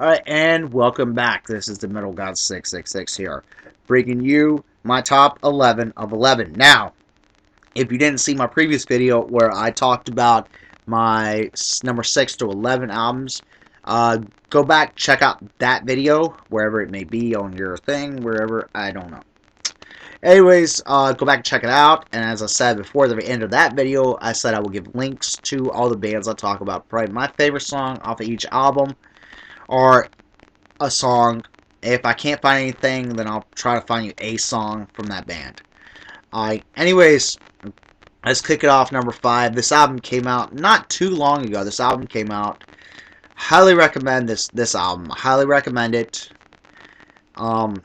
Alright, and welcome back. This is the Metal God 666 here, bringing you my top 11 of 11. Now, if you didn't see my previous video where I talked about my number 6 to 11 albums, go back, check out that video, wherever it may be on your thing, wherever, I don't know. Anyways, go back and check it out, and as I said before the end of that video, I said I will give links to all the bands I talk about, probably my favorite song off of each album, or a song. If I can't find anything, then I'll try to find you a song from that band. Anyways, let's kick it off. Number 5. This album came out not too long ago. This album came out. Highly recommend this album. Highly recommend it. And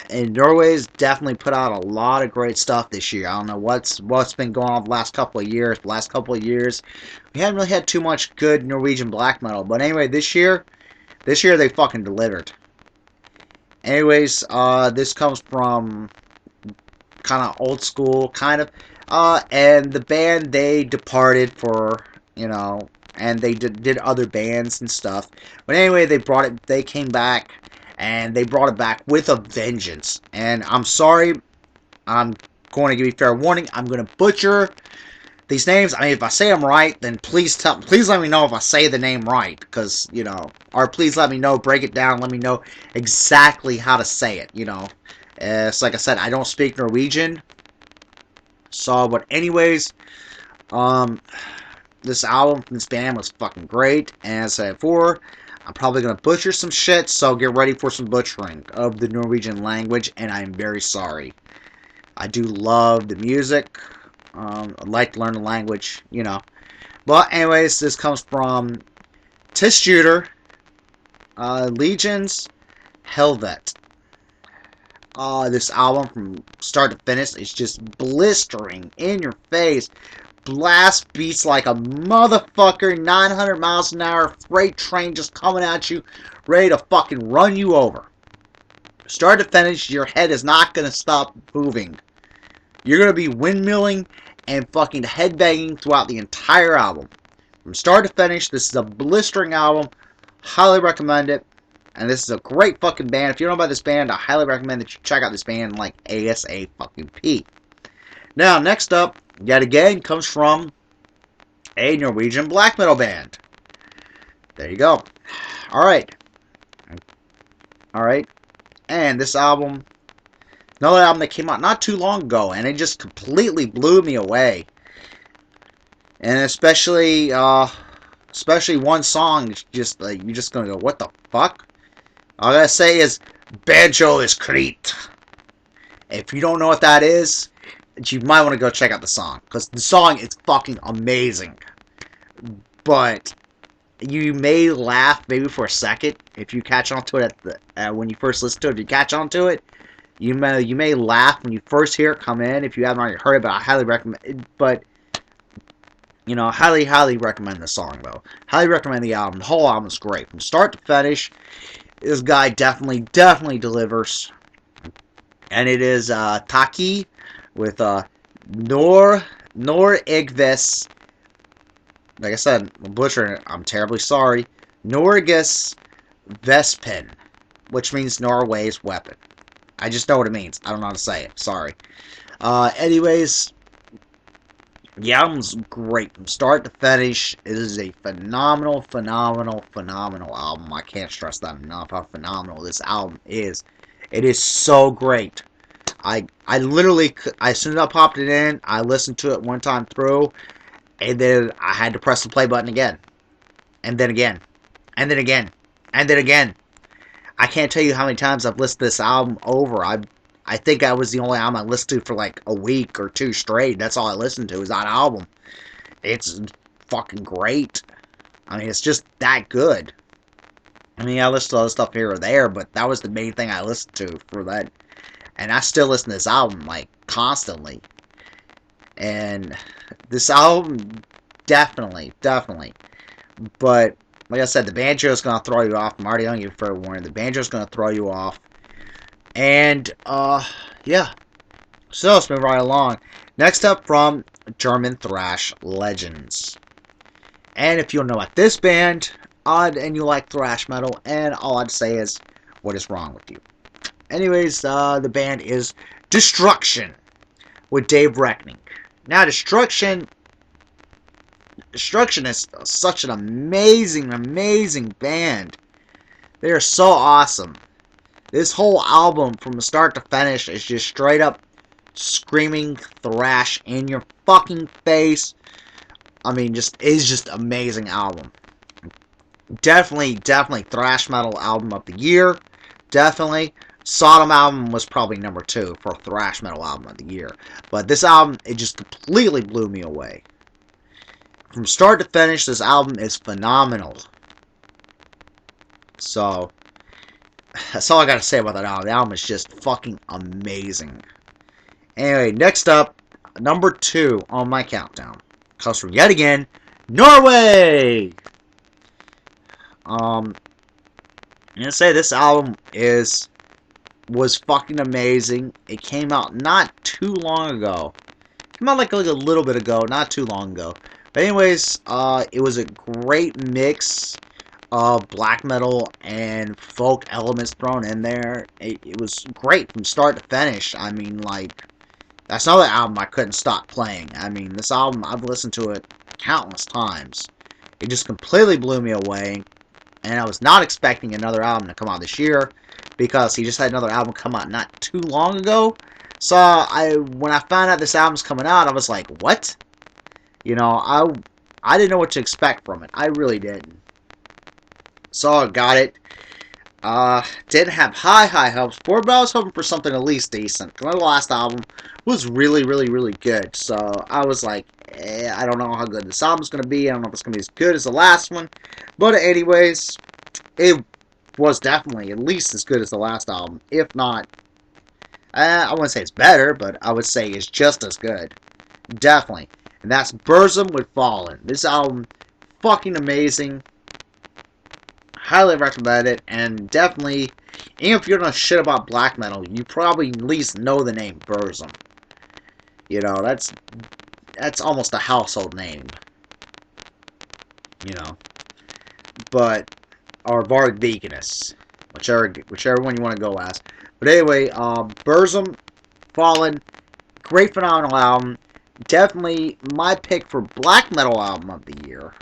Norway's definitely put out a lot of great stuff this year. I don't know what's been going on the last couple of years. We haven't really had too much good Norwegian black metal. But anyway, this year they fucking delivered. Anyways, this comes from kind of old school, and the band, they departed for, and they did other bands and stuff. But anyway, they came back, and they brought it back with a vengeance. And I'm sorry, I'm going to give you fair warning, I'm going to butcher these names. I mean, if I say them right, then please let me know if I say the name right, because, or please let me know, break it down, let me know exactly how to say it, It's like I said, I don't speak Norwegian, but anyways, this album from this band was fucking great, and as I said before, I'm probably going to butcher some shit, so get ready for some butchering of the Norwegian language, and I'm very sorry. I do love the music. I'd like to learn the language, But anyways, this comes from Tisjuter, Legions, Helvet. This album from start to finish is just blistering in your face. Blast beats like a motherfucker, 900 miles an hour, freight train just coming at you, ready to fucking run you over. Start to finish, your head is not going to stop moving. You're going to be windmilling and fucking headbanging throughout the entire album. From start to finish, this is a blistering album. Highly recommend it. And this is a great fucking band. If you don't know about this band, I highly recommend that you check out this band like ASAP. Now, next up, yet again, comes from a Norwegian black metal band. There you go. Alright. And this album, another album that came out not too long ago, and it just completely blew me away. And especially one song, is just like, you're just gonna go, what the fuck? All I gotta say is, Banjo is Crete. If you don't know what that is, you might want to go check out the song, because the song is fucking amazing. But you may laugh maybe for a second if you catch on to it when you first listen to it. If you catch on to it, you may laugh when you first hear it come in if you haven't already heard it. But I highly recommend. Highly recommend the song though. Highly recommend the album. The whole album is great from start to finish. This guy definitely delivers, and it is Taki with Nor Igvis. Like I said, I'm butchering it. I'm terribly sorry. Norges Vespen, which means Norway's weapon. I just know what it means. I don't know how to say it. Sorry. Anyways, the album's great from start to finish. It is a phenomenal album. I can't stress that enough how phenomenal this album is. It is so great. I literally, as soon as I popped it in, I listened to it one time through, and then I had to press the play button again. And then again. And then again. And then again. I can't tell you how many times I've listened to this album over. I think that was the only album I listened to for like a week or two straight. That's all I listened to is that album. It's fucking great. I mean, it's just that good. I mean, I listened to other stuff here or there, but that was the main thing I listened to for that. And I still listen to this album, like, constantly. And this album, definitely. But, like I said, the banjo is going to throw you off. I'm already on you for a warning. The banjo is going to throw you off. And, yeah. So, let's move right along. Next up from German thrash legends. And if you don't know about this band, and you like thrash metal, and all I'd say is, what is wrong with you? Anyways, the band is Destruction with Dave Reckoning. Now, Destruction is such an amazing band. They are so awesome. This whole album, from start to finish, is just straight up screaming thrash in your fucking face. I mean, it's just amazing album. Definitely thrash metal album of the year. Definitely. Sodom album was probably number 2 for thrash metal album of the year. But this album, it just completely blew me away. From start to finish, this album is phenomenal. So, that's all I gotta say about that album. The album is just fucking amazing. Anyway, next up, number 2 on my countdown comes from, yet again, Norway! I'm gonna say this album was fucking amazing. It came out not too long ago. It came out like a little bit ago, not too long ago. But anyways, it was a great mix of black metal and folk elements thrown in there. It was great from start to finish. I mean, like, that's another album I couldn't stop playing. I mean, this album, I've listened to it countless times. It just completely blew me away. And I was not expecting another album to come out this year, because he just had another album come out not too long ago. So when I found out this album's coming out, I was like, what? You know, I didn't know what to expect from it. I really didn't. So I got it. Didn't have high hopes for it, but I was hoping for something at least decent. The last album was really good. So I was like, I don't know how good this album's going to be. I don't know if it's going to be as good as the last one. But anyways, it was definitely at least as good as the last album. If not, I wouldn't say it's better, but I would say it's just as good. Definitely. And that's Burzum with Fallen. This album, fucking amazing. Highly recommend it. And definitely, even if you don't know shit about black metal, you probably at least know the name Burzum. You know, that's almost a household name. You know. But, or Varg Vikernes, whichever one you want to go as. But anyway, Burzum, Fallen, great phenomenal album. Definitely my pick for black metal album of the year.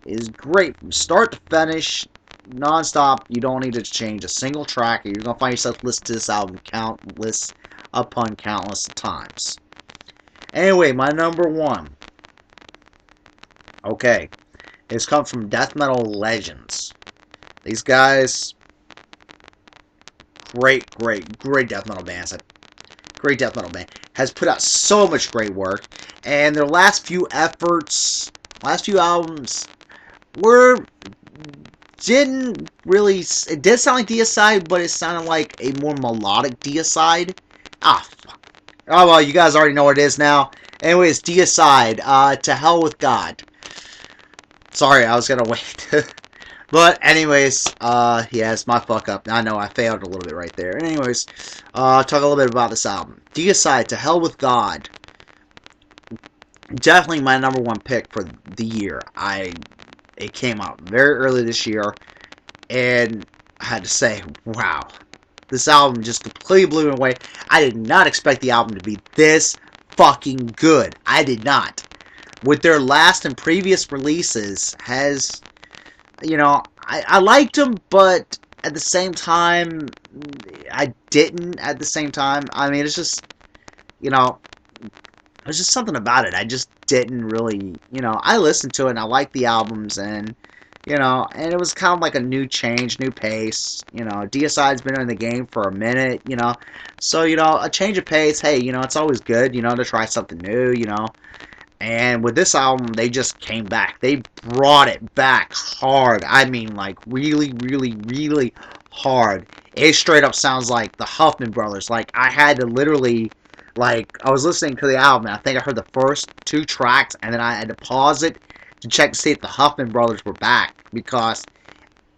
Is great from start to finish, non-stop. You don't need to change a single track. You're going to find yourself listening to this album countless upon countless times. Anyway, my number 1. Okay. It's come from Death Metal Legends. These guys, great death metal bands. Great death metal band. Has put out so much great work. And their last few efforts, last few albums, didn't really, it did sound like Deicide, but it sounded like a more melodic Deicide. Ah, fuck. Oh, well, you guys already know what it is now. Anyways, Deicide, To Hell with God. Sorry, I was gonna wait. But anyways, yeah, it's my fuck up. I know I failed a little bit right there. Anyways, talk a little bit about this album. Deicide, To Hell with God. Definitely my number 1 pick for the year. It came out very early this year, and I had to say, wow, this album just completely blew me away. I did not expect the album to be this fucking good. I did not. With their last and previous releases, has, you know, I liked them, but at the same time, I didn't at the same time. I mean, it's just, you know, there's just something about it. I just didn't really, you know, I listened to it and I liked the albums, and, you know, and it was kind of like a new change, new pace. You know, Deicide's been in the game for a minute, you know, so, you know, a change of pace, hey, you know, it's always good, you know, to try something new, you know. And with this album, they just came back. They brought it back hard. I mean, like, really hard. It straight up sounds like the Huffman Brothers. Like, I had to literally, like, I was listening to the album, and I think I heard the first 2 tracks, and then I had to pause it to check to see if the Huffman Brothers were back, because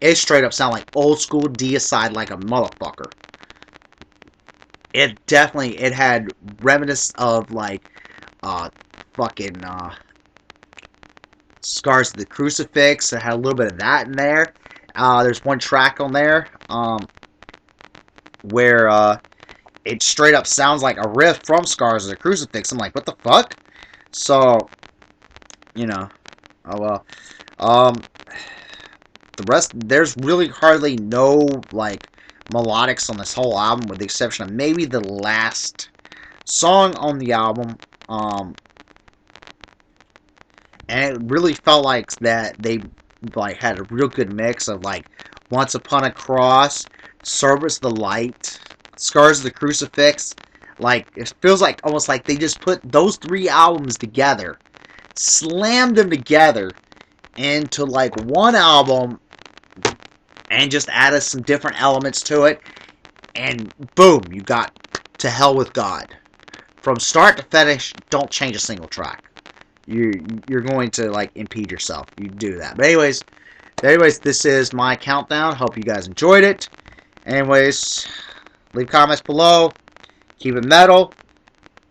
it straight up sounded like old school Deicide like a motherfucker. It definitely, it had remnants of, like, Scars of the Crucifix. It had a little bit of that in there. There's one track on there where it straight up sounds like a riff from Scars of the Crucifix. I'm like, what the fuck? So, you know, oh well. The rest, there's really hardly no, like, melodics on this whole album, with the exception of maybe the last song on the album. And it really felt like that they, like, had a real good mix of, like, Once Upon a Cross, Service of the Light, Scars of the Crucifix. Like, it feels like almost like they just put those 3 albums together, slammed them together into, like, one album, and just added some different elements to it, and boom, you got To Hell with God. From start to finish, don't change a single track. You're going to, like, impede yourself. You do that. But anyways, this is my countdown. Hope you guys enjoyed it. Anyways, leave comments below. Keep it metal.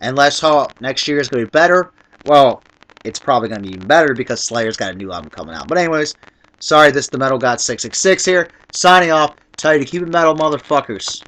And let's hope next year is going to be better. Well, it's probably going to be even better because Slayer's got a new album coming out. But anyways, sorry, this is the Metal God 666 here. Signing off. Tell you to keep it metal, motherfuckers.